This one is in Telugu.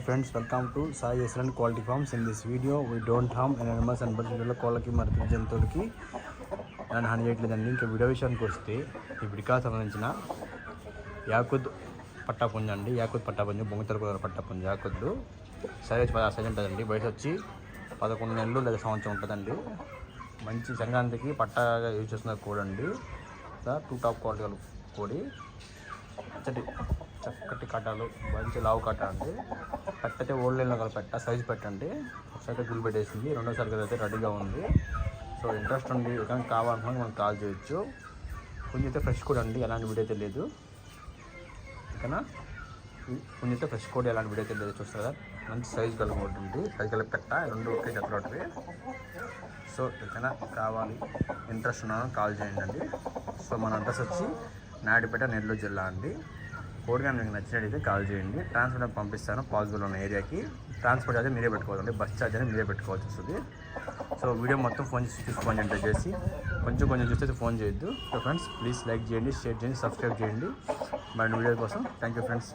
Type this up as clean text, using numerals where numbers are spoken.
Friends, welcome to Sai Excellent Quality Farms. In this video, we don't harm animals and birds. వీడియోలో కోళ్ళకి మరియు జంతువులకి నేను హాని చేయట్లేదండి. ఇంకా వీడియో విషయానికి వస్తే ఈ విడికా సంబంధించిన యాకుద్ పట్టాపుంజ అండి. యాకుద్ పట్టాపుంజ బొంగతెర పట్టాపుంజ యాకుద్ సైజ్ 16 ఉంటుందండి. వయసు వచ్చి 11 నెలలు లేదా సంవత్సరం ఉంటుందండి. మంచి సంక్రాంతికి పట్టాగా యూజ్ చేస్తున్న కోడి అండి. 2 టాప్ క్వాలిటీ కోడి, చక్కటి కట్టాలు, మంచి లావు కట్ట అండి. పెట్టయితే ఓల్డ్ లైన్లో గల పెట్ట సైజు పెట్టండి. ఒకసారి గుళ్ళు పెట్టేసింది, రెండోసారి అయితే రెడీగా ఉంది. సో ఇంట్రెస్ట్ ఉంది, ఎక్కడ కావాలనుకుని మనం కాల్ చేయొచ్చు. కొంచెం అయితే ఫ్రెష్ కూడా అండి, ఎలాంటి వీడియో అయితే లేదు. ఓకేనా, కొంచెం అయితే ఫ్రెష్ కూడా ఎలాంటి వీడియో అయితే లేదు. చూస్తారా, మంచి సైజు కలిగి ఉంటుంది. సైజు కలిగి పెట్ట రెండు ఒకే జతలోటివి. సో ఎక్కడైనా కావాలి, ఇంట్రెస్ట్ ఉన్నాను కాల్ చేయండి. సో మన అడ్రస్ వచ్చి నాయుడుపేట, నెల్లూరు జిల్లా అండి. కోడి కానీ మీకు నచ్చినట్టయితే కాల్ చేయండి. ట్రాన్స్పోర్ట్ పంపిస్తాను పాసిబుల్ ఉన్న ఏరియాకి. ట్రాన్స్పోర్ట్ అయితే మీరే పెట్టుకోవాలండి, బస్ ఛార్జ్ అనేది మీరే పెట్టుకోవాల్సి వస్తుంది. సో వీడియో మొత్తం ఫోన్ చేసి చూసుకోండి. ఎంటర్ చేసి కొంచెం చూస్తే ఫోన్ చేయొద్దు. సో ఫ్రెండ్స్, ప్లీజ్ లైక్ చేయండి, షేర్ చేయండి, సబ్స్క్రైబ్ చేయండి మరిన్ని వీడియో కోసం. Thank you friends.